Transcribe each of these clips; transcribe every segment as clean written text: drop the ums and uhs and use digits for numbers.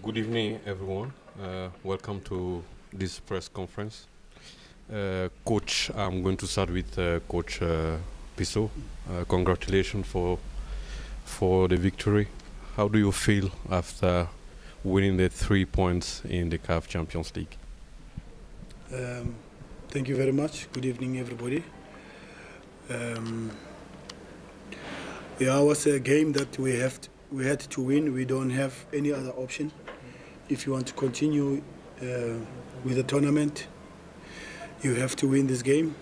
Good evening, everyone. Welcome to this press conference. Coach, I'm going to start with Coach Piso. Congratulations for the victory. How do you feel after winning the 3 points in the CAF Champions League? Thank you very much. Good evening, everybody. It was a game that we had to win. We don't have any other option. If you want to continue with the tournament, you have to win this game.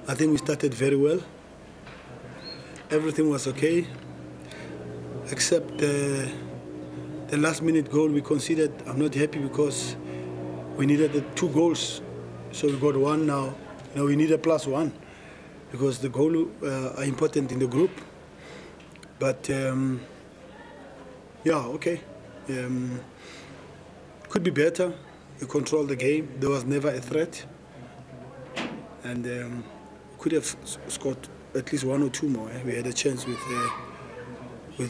I think we started very well. Everything was okay, except the last-minute goal we conceded. I'm not happy because we needed the 2 goals, so we got 1 now. We need a +1 because the goal are important in the group. But yeah, okay. Could be better. We controlled the game. There was never a threat, and could have scored at least 1 or 2 more. We had a chance with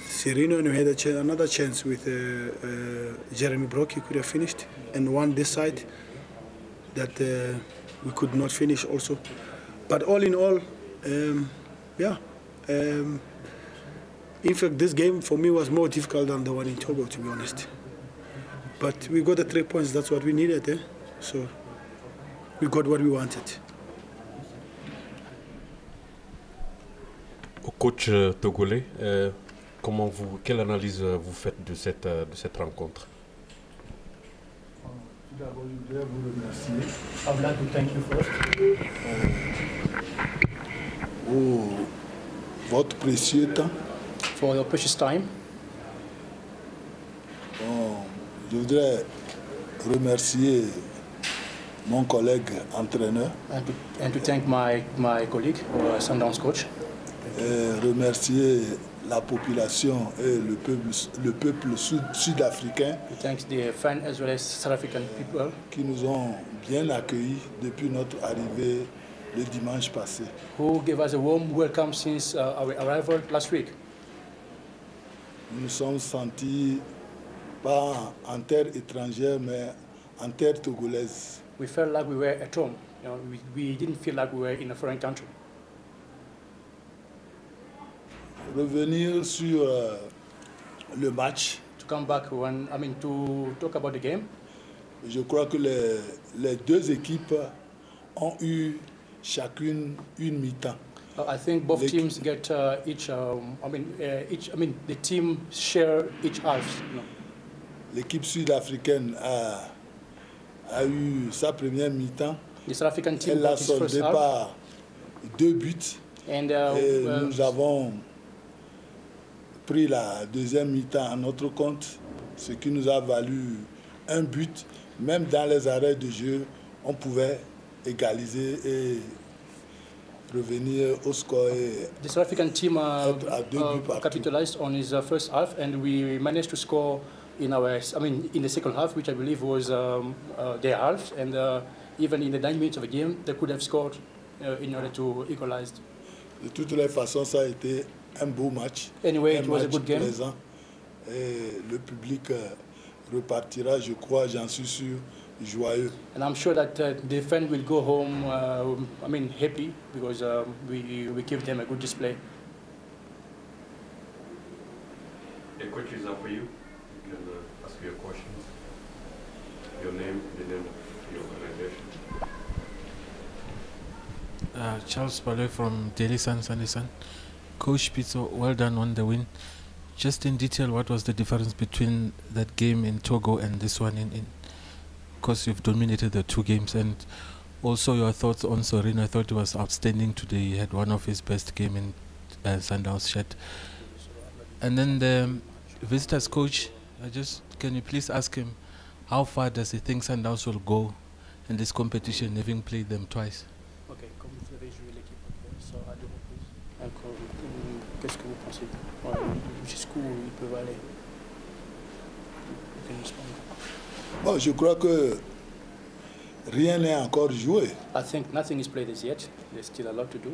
Serino, and we had another chance with Jeremy Brock. He could have finished, and one this side that we could not finish also. But all in all, yeah. In fact, this game for me was more difficult than the one in Togo, to be honest. But we got the 3 points. That's what we needed, so we got what we wanted. Coach togolais, quelle analyse vous faites de cette rencontre? Tout d'abord, je voudrais vous remercier. I would like to thank you first. Votre précieux temps. For your precious time. Je voudrais remercier mon collègue entraîneur. And to thank my colleague, Sundowns coach. Et remercier la population et le peuple sud-africain. Thanks the fans as well as South African people. Qui nous ont bien accueillis depuis notre arrivée le dimanche passé. Who gave us a warm welcome since our arrival last week. Nous nous sommes sentis pas en terre étrangère, mais en terre togolaise. We felt like we were at home. We didn't feel like we were in a foreign country. Revenir sur le match. To come back to talk about the game. Je crois que les 2 équipes ont eu chacune une mi-temps. I think both teams get the team share each half. L'équipe sud-africaine a eu sa première mi-temps. The South African team Elle a soldé par 2 buts. Et nous avons pris la deuxième mi-temps à notre compte, ce qui nous a valu 1 but. Même dans les arrêts de jeu, on pouvait égaliser et revenir au score. The South African team capitalized on his first half, and we managed to score in the second half, which I believe was their half, and even in the 9 minutes of the game, they could have scored in order to equalize. De toutes les façons, ça a été un beau match. Anyway, it was a good game. Plaisant. Et le public repartira, je crois, j'en suis sûr, joyeux. And I'm sure that the fans will go home, happy because we give them a good display. The coach is up for you. You can ask your questions. Your name, the name of your organization. Charles Palais from Daily Sun, Sunday Sun. Coach Pizzo, well done on the win. Just in detail, what was the difference between that game in Togo and this one because you've dominated the 2 games, and also your thoughts on Serino? I thought he was outstanding today. He had one of his best game in Sundowns shirt. And then the visitors coach, can you please ask him how far does he think Sundowns will go in this competition, having played them twice? Ok, comme vous avez joué l'équipe à 2 reprises, qu'est-ce que vous pensez jusqu'où ils peuvent aller? Bon, je crois que rien n'est encore joué. I think nothing is played as yet. There's still a lot to do.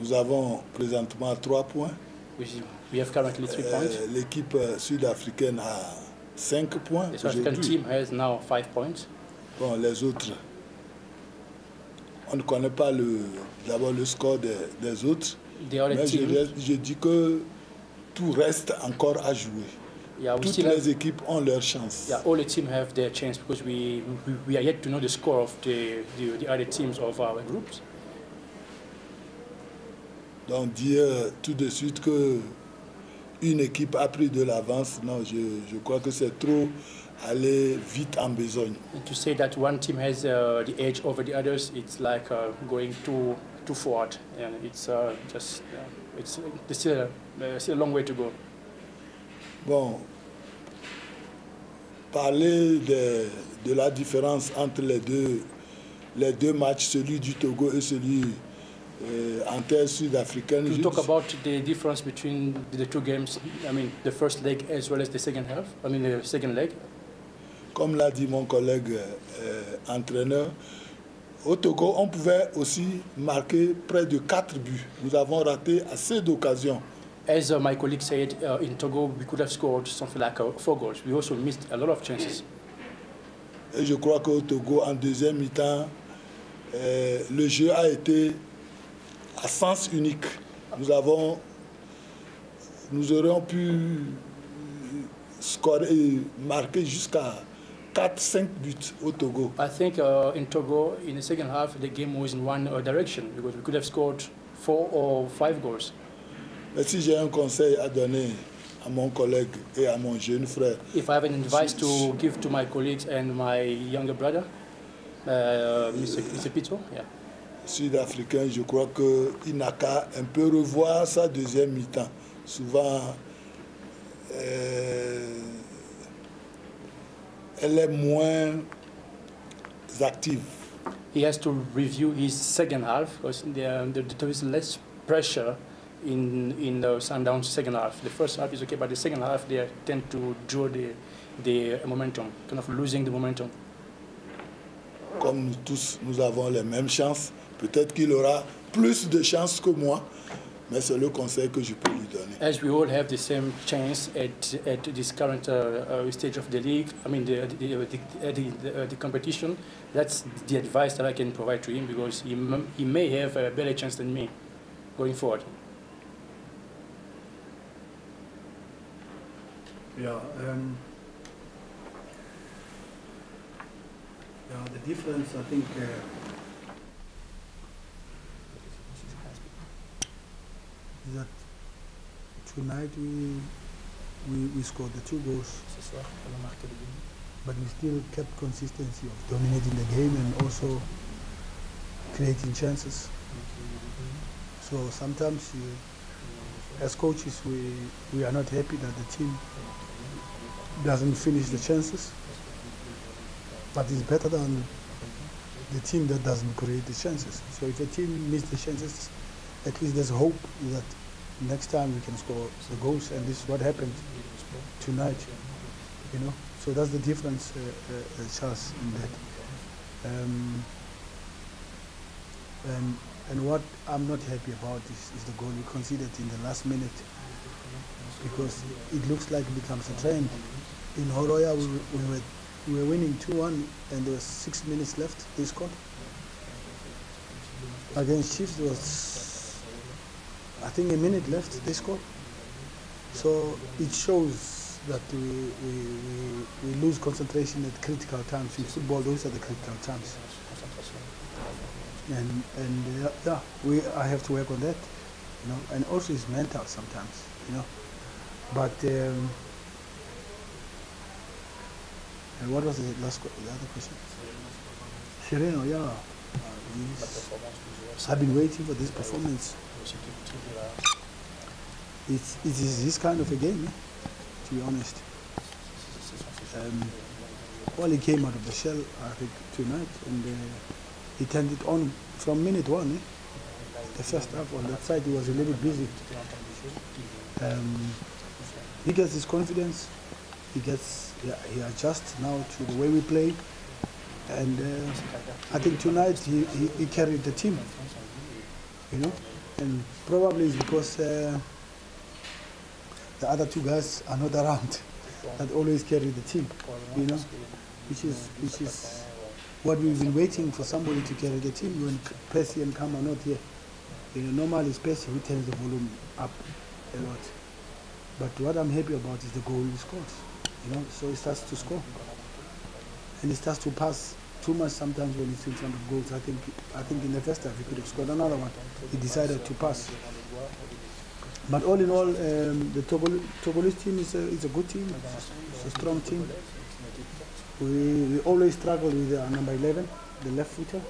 Nous avons présentement 3 points. We have currently 3 points. L'équipe sud-africaine a 5 points. The South African team has now 5 points. Bon, les autres, on ne connaît pas d'abord le score des autres. Mais je dis que tout reste encore à jouer. Yeah, toutes les équipes ont leur chance. Yeah, all the teams have their chance because we are yet to know the score of the other teams of our groups. Donc dire tout de suite que une équipe a pris de l'avance, non, je crois que c'est trop aller vite en besogne. And to say that one team has the edge over the others, it's like going too forward, and it's it's still a long way to go. Bon, parler de la différence entre les deux matchs, celui du Togo et celui en terre sud-africaine. To talk about the difference between the two games, I mean the first leg as well as the second half, I mean the second leg. Comme l'a dit mon collègue entraîneur, au Togo, on pouvait aussi marquer près de 4 buts. Nous avons raté assez d'occasions. As my colleague said, in Togo, we could have scored something like 4 goals. We also missed a lot of chances. Et je crois qu'au Togo, en deuxième mi-temps, le jeu a été à sens unique. Nous aurions pu scorer, marquer jusqu'à 4-5 buts au Togo. I think in Togo, in the second half, the game was in one direction because we could have scored 4 or 5 goals. Mais si j'ai un conseil à donner à mon collègue et à mon jeune frère. If I have an advice to give to my colleagues and my younger brother, Mr. Pito, yeah. Sud-africain, je crois qu'il n'a qu'à un peu revoir sa deuxième mi-temps. Souvent, elle est moins active. He has to review his second half because there is less pressure in the Sundowns' second half. The first half is okay, but the second half they tend to draw the momentum, kind of losing the momentum. Comme nous tous, nous avons les mêmes chances. Peut-être qu'il aura plus de chances que moi, mais c'est le conseil que je peux lui donner. As we all have the same chance at this current stage of the league, I mean the competition, that's the advice that I can provide to him because he may have a better chance than me going forward. Yeah, the difference, I think, is that tonight we scored the 2 goals, but we still kept consistency of dominating the game and also creating chances. So sometimes, as coaches, we are not happy that the team doesn't finish the chances, but it's better than the team that doesn't create the chances. So if a team misses the chances, at least there's hope that next time we can score the goals, and this is what happened tonight. You know, so that's the difference, Charles, in that. And what I'm not happy about is the goal we conceded in the last minute, because it looks like it becomes a trend. In Horoya, we were winning 2-1, and there was 6 minutes left. They scored. Against Chiefs, there was, I think, a minute left. They scored. So it shows that we lose concentration at critical times. In football, those are the critical times. And I have to work on that, you know. And also it's mental sometimes, you know. But and what was the other question? Sereno, yeah. I've been waiting for this performance. It is this kind of a game, to be honest. Well, he came out of the shell, I think, tonight, and he turned it on from minute 1. The first half on that side, he was a little bit busy. He gets his confidence. He adjusts now to the way we play, and I think tonight he carried the team, you know, and probably it's because the other two guys are not around that always carry the team, you know, which is what we've been waiting for, somebody to carry the team when Percy and Cam are not here. You know, normally it's Percy who turns the volume up a lot. But what I'm happy about is the goal he scored. You know, so he starts to score. And he starts to pass too much sometimes when he's in front of goals. I think in the first half he could have scored another one. He decided to pass. But all in all, the Togolese team is a good team. It's a strong team. We always struggle with number 11, the left footer.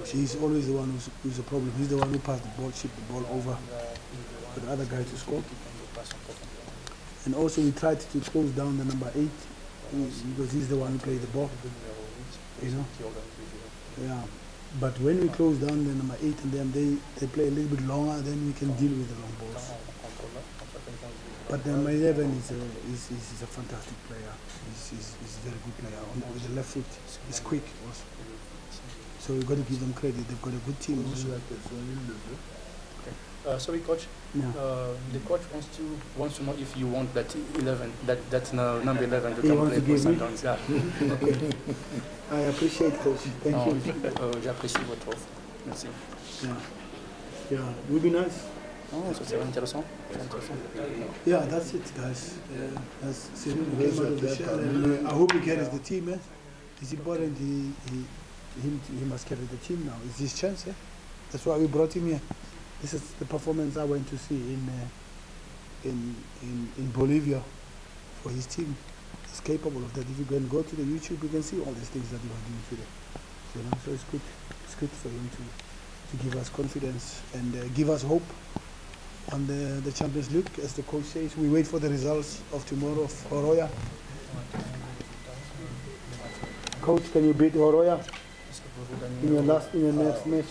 He's always the one who's a problem. He's the one who passed the ball, shipped the ball over for the other guy to score. And also we tried to close down the number 8 because he's the one who played the ball. You know? Yeah. But when we close down the number 8 and then they play a little bit longer, then we can deal with the long balls. But number 11 is a fantastic player. He's a very good player. With the left foot, he's quick also. So we've got to give them credit. They've got a good team also. Okay. Sorry, coach. Yeah. The coach wants to know if you want that 11, that number 11 to He come wants play to for give me? SUNDOWNS. Yeah. Okay. I appreciate coach. Thank you. J'apprécie votre offre. Merci. Yeah. Yeah. It would be nice. Oh, so c'est intéressant. Yeah, that's it, guys. That's Cyril came out of the shell, and I hope he carries the team. It's important. He must carry the team now. It's his chance. That's why we brought him here. This is the performance I went to see in Bolivia for his team. He's capable of that. If you can go to the YouTube, you can see all these things that he was doing today. You know, so it's good. It's good for him to give us confidence and give us hope on the Champions League. As the coach says, we wait for the results of tomorrow of Horoya. Coach, can you beat Horoya in your next match?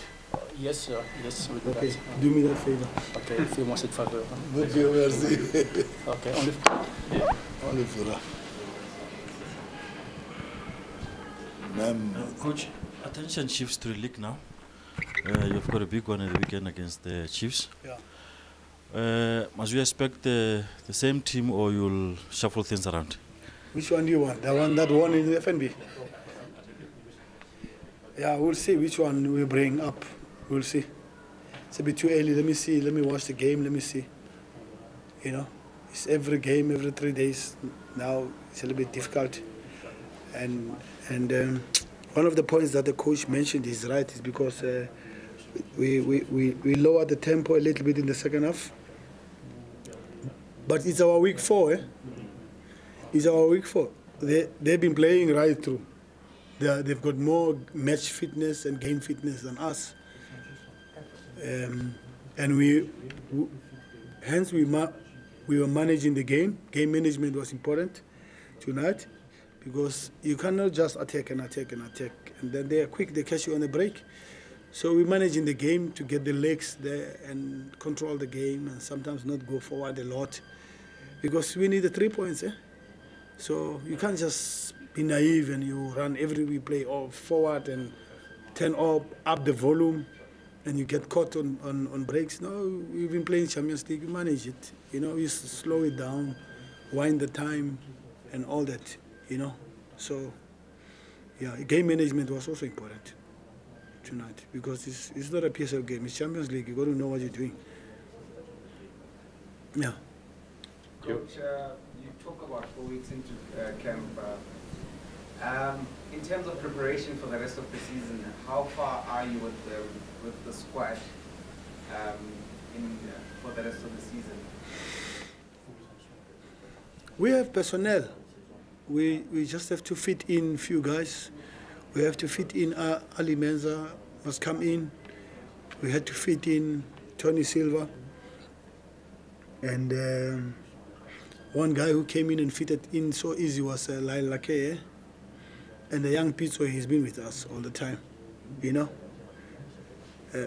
Yes, sir. Yes, we do Okay, that. do me that favor. Okay, fais-moi cette faveur. Dieu merci. Okay, On le fera. Même. Coach, attention Chiefs to the league now. You've got a big one at the weekend against the Chiefs. Yeah. Must we expect the same team or you'll shuffle things around? Which one do you want? The one that won in the FNB? Yeah, we'll see which one we bring up. We'll see. It's a bit too early. Let me see. Let me watch the game. Let me see. You know, it's every game, every 3 days. Now it's a little bit difficult. And one of the points that the coach mentioned is right. Is because we lowered the tempo a little bit in the second half. But it's our week 4. It's our week 4. They've been playing right through. They've got more match fitness and game fitness than us. And hence we were managing the game. Game management was important tonight because you cannot just attack and attack and attack. And then they are quick, they catch you on the break. So we're managing the game to get the legs there and control the game and sometimes not go forward a lot because we need the 3 points. So you can't just be naive and you run every replay or forward and turn up the volume and you get caught on breaks. No, we've been playing Champions League, we manage it. You know, we slow it down, wind the time and all that, you know. So, yeah, game management was also important tonight because it's not a PSL game, it's Champions League. You got to know what you're doing. Yeah. Coach, you talk about 4 weeks into camp. In terms of preparation for the rest of the season, how far are you with the squad for the rest of the season? We have personnel. We just have to fit in a few guys. We have to fit in Ali Menza must come in. We had to fit in Tony Silva. And one guy who came in and fitted in so easy was Lyle Lake. And the young Pizzo, he's been with us all the time, you know.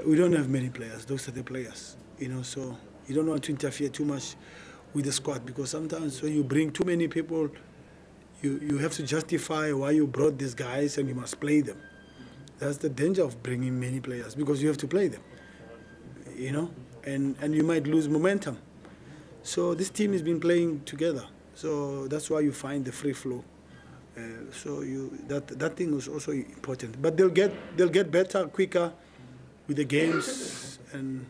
We don't have many players. Those are the players, you know. So you don't want to interfere too much with the squad because sometimes when you bring too many people, you have to justify why you brought these guys and you must play them. That's the danger of bringing many players because you have to play them, you know. and you might lose momentum. So this team has been playing together. So that's why you find the free flow. So that thing was also important. But they'll get better quicker with the games and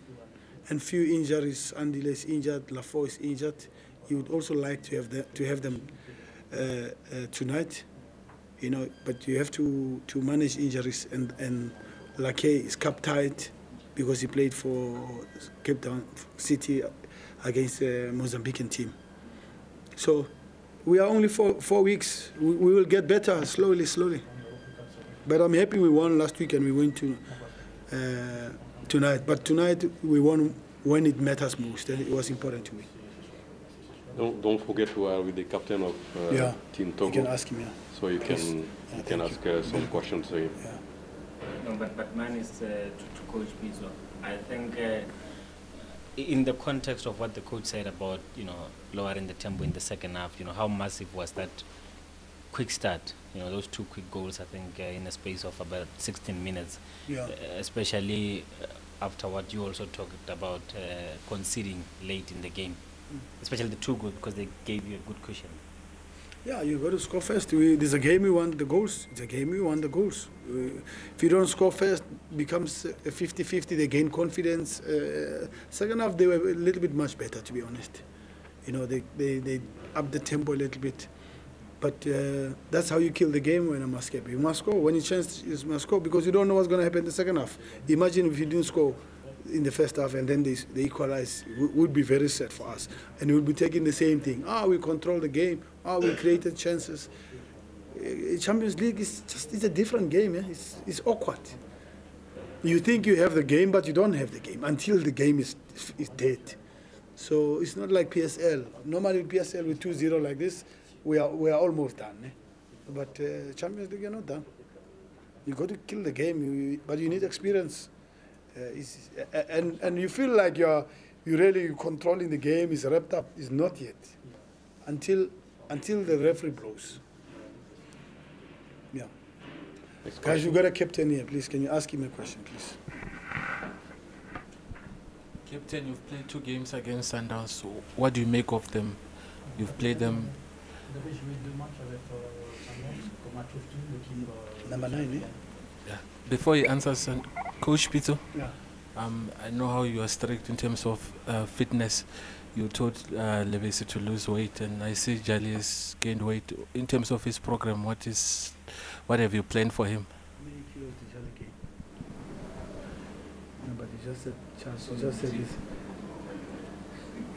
few injuries. Andile is injured, Lafort is injured. You would also like to have them tonight, you know. But you have to manage injuries, and Lake is cup tight because he played for Cape Town City against a Mozambican team. So we are only 4 weeks. We will get better slowly. But I'm happy we won last week and we win tonight. But tonight we won when it matters most. It was important to me. Don't forget you are with the captain of Team Togo. You can ask him, So you can ask some questions to him. No, but mine is to Coach Pizzo. I think in the context of what the coach said about, you know, lowering the tempo in the second half, you know, how massive was that quick start? You know, those 2 quick goals, I think, in a space of about 16 minutes, especially after what you also talked about conceding late in the game, especially the 2 goals, because they gave you a good cushion. Yeah, you got to score first. There's a game we want the goals. It's a game we want the goals. If you don't score first, it becomes a 50-50. They gain confidence. Second half, they were a little bit much better, to be honest. You know, they upped the tempo a little bit. But that's how you kill the game when you must score. You must score. When you chance, you must score because you don't know what's going to happen in the second half. Imagine if you didn't score in the first half and then they equalize, it would be very sad for us. And we'll be taking the same thing. We control the game. We created chances. Champions League it's a different game. It's awkward. You think you have the game, but you don't have the game until the game is dead. So it's not like PSL. Normally PSL with 2-0 like this, we are almost done. But Champions League, you're not done. You got to kill the game, but you need experience. And you feel like you're really controlling the game, is wrapped up. It's not yet. Until the referee blows. Yeah. Guys, you got a captain here, please. Can you ask him a question, please? Captain, you've played 2 games against Sundowns. So what do you make of them? You've played them. Number 9, Yeah. Before he answers, Coach Pito, yeah. I know how you are strict in terms of fitness. You told Lebesi to lose weight, and I see Jali has gained weight. In terms of his program, what have you planned for him? How many kilos did Jali gain? No, but he just said, Charles, you just said this.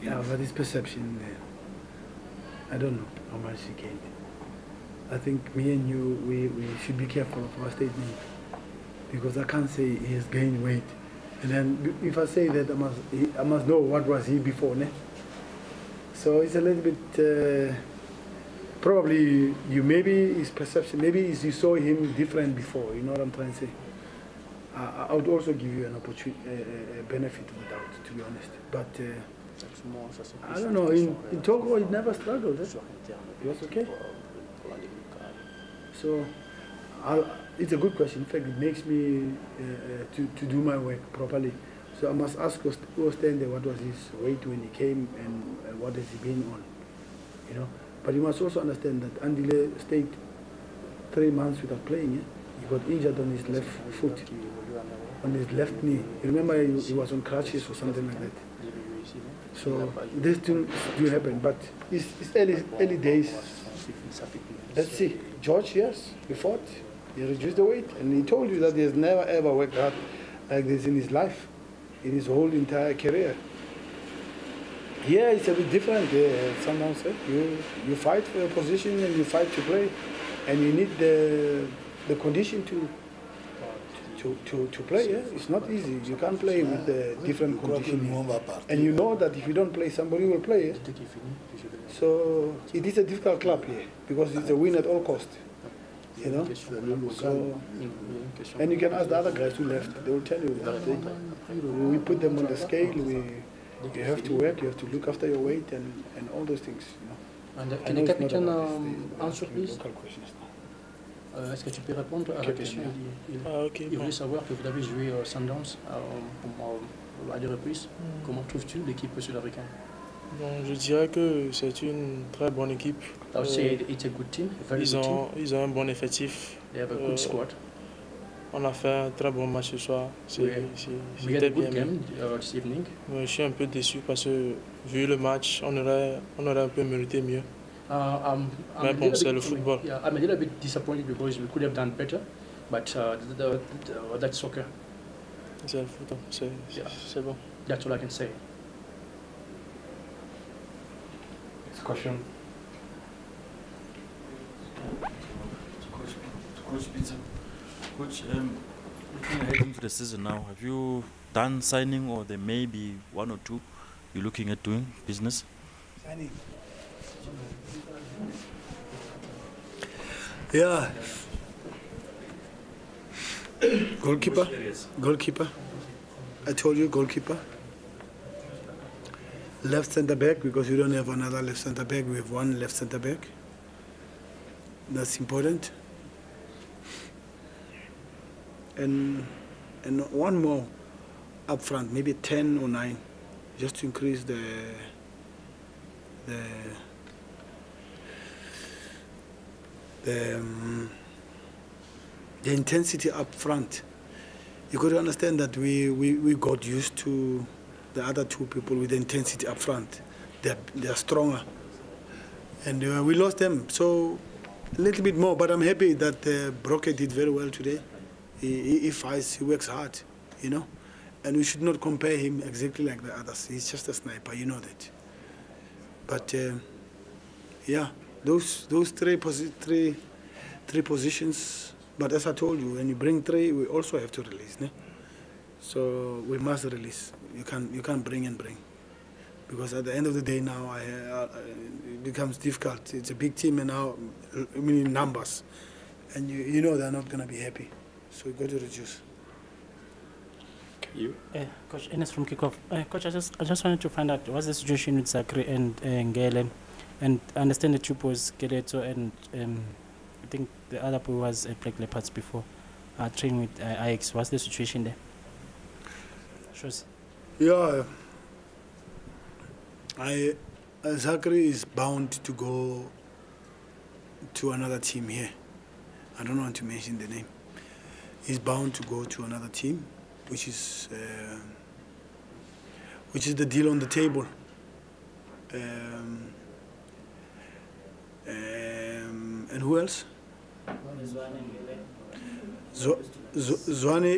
Yeah, but his perception, I don't know how much he gained. I think me and you, we should be careful of our statement because I can't say he has gained weight. And then if I say that, I must know what was he before. Ne? So it's a little bit, probably maybe his perception, maybe you saw him different before, you know what I'm trying to say? I would also give you an opportunity, a benefit of the doubt, to be honest. But I don't know, in Togo he never struggled. He was okay. So it's a good question. In fact, it makes me to do my work properly. So I must ask Ostende what was his weight when he came and what has he been on, you know. But you must also understand that Andile stayed 3 months without playing. He got injured on his left foot, on his left knee. You remember he was on crutches or something like that. So this do happen, but it's early days. Let's see. George, yes, he fought. He reduced the weight, and he told you that he has never ever worked hard like this in his life, in his whole entire career. Yeah, it's a bit different. Someone said you fight for your position and you fight to play, and you need the condition to play. Yeah, it's not easy. You can't play with the different conditions, and you know that if you don't play, somebody will play. Yeah? So it is a difficult club here because it's a win at all costs. You know, so, and you can ask the other guys who left. They will tell you that we put them on the scale. You have to work. You have to look after your weight and all those things. You know. And can the captain answer, please? Est-ce que tu peux répondre à la question? Il voulait savoir que vous avez joué Sundowns à des reprises. Comment trouves-tu l'équipe sud-africaine? Donc, je dirais que c'est une très bonne équipe. I would say it's a good team, a very good team. Ils ont un bon effectif. They have a good squad. On a fait un très bon match ce soir. We had a good game this evening. Je suis un peu déçu parce que vu le match, on aurait un peu mérité mieux. Mais bon, c'est le football. Yeah, I'm a little bit disappointed because we could have done better, but that's soccer. C'est le foot, c'est bon. That's all I can say. Next question. Coach Peter. Coach, looking ahead into the season now, have you done signing, or there may be one or two you're looking at doing business? Signing. Yeah. Goalkeeper. I told you, goalkeeper. Left centre back, because we don't have another left centre back. We have one left centre back. That's important. And one more up front, maybe 10 or 9, just to increase the intensity up front. You got to understand that we got used to the other two people with the intensity up front. They're stronger, and we lost them. So a little bit more, but I'm happy that Broke did very well today. He fights, he works hard, you know, and we should not compare him exactly like the others. He's just a sniper, you know that. But yeah, those three positions. But as I told you, when you bring 3, we also have to release. Ne? So we must release. You can't bring and bring, because at the end of the day now it becomes difficult. It's a big team, and now I mean numbers, and you know they're not going to be happy. So we got to reduce. You? Coach Enes from Kickoff. Coach, I just wanted to find out what's the situation with Zachary and Ngele, and I understand the troop was Keleto, and I think the other boy was Black Leopards before, training with Ajax. What's the situation there? Yeah, Zachary is bound to go to another team here. I don't want to mention the name. He's bound to go to another team, which is the deal on the table. And who else? Zwane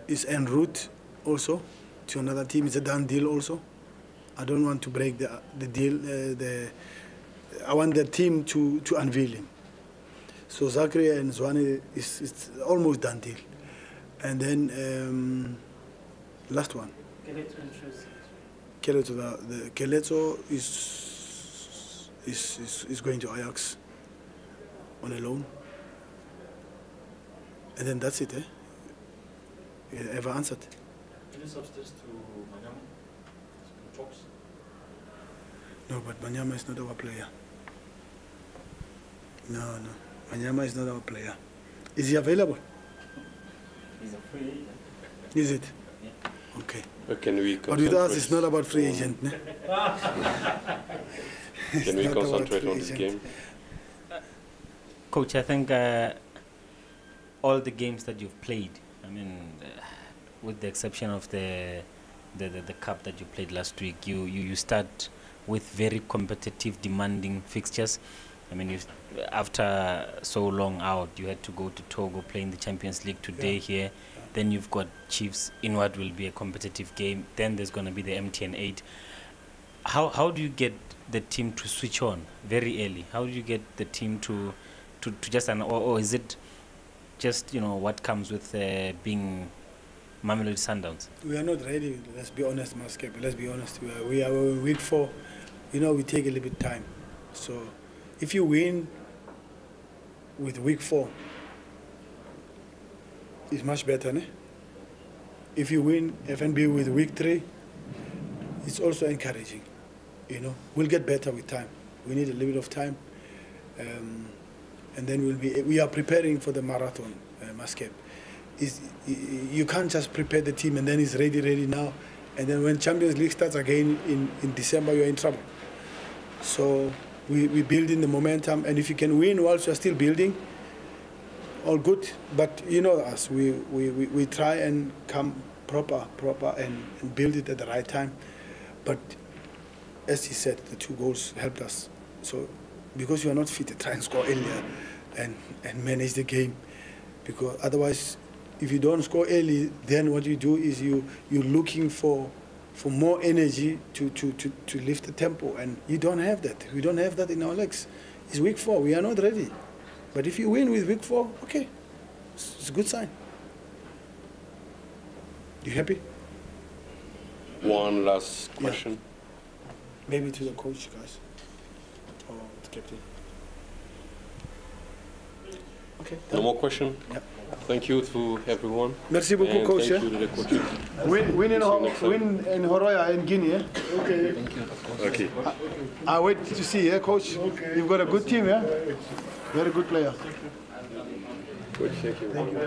is en route also to another team. It's a done deal also. I don't want to break the deal. I want the team to unveil him. So Zachary and Zwane is almost done deal. And then last one. Keleto is going to Ajax on a loan. And then that's it, eh? You ever answered? Any substance to Manyama? Talks? No, but Manyama is not our player. No. Manyama is not our player. Is he available? He's a free agent. Is it? Yeah. Okay. But can we But with us, it's not about free agent. Ne? Can we concentrate on this game? Coach, I think all the games that you've played, I mean, with the exception of the cup that you played last week, you start with very competitive, demanding fixtures. I mean, after so long out, you had to go to Togo, playing the Champions League today here. Then you've got Chiefs in what will be a competitive game. Then there's going to be the MTN 8. How do you get the team to switch on very early? How do you get the team to just, or is it just, you know, what comes with being Mamelodi Sundowns? We are not ready. Let's be honest, Maskep. Let's be honest. We are week 4. You know, we take a little bit time. So if you win with week 4, it's much better, ne? If you win FNB with week 3, it's also encouraging. You know, we'll get better with time. We need a little bit of time, and then we are preparing for the marathon, Maskep. You can't just prepare the team and then it's ready now, And then when Champions League starts again in December, you're in trouble. So we build in the momentum, and if you can win whilst you're still building, all good. But you know us, we try and come proper and build it at the right time. But as he said, the 2 goals helped us. So because you are not fit, try and score earlier and manage the game. Because otherwise, if you don't score early, then what you do is you're looking for more energy to lift the tempo, and you don't have that. We don't have that in our legs. It's week 4. We are not ready. But if you win with week 4, okay, it's a good sign. You happy? One last question. Yeah. Maybe to the coach, guys, or the captain. Okay. No more question? Yep. Thank you to everyone. Merci beaucoup, And coach. Thank you to the coaches. Win in Horoya in Guinea. Eh? Okay. Thank you. Okay. I wait to see, coach. Okay. You've got a good team, yeah? Very good player. Coach, thank you. Thank you.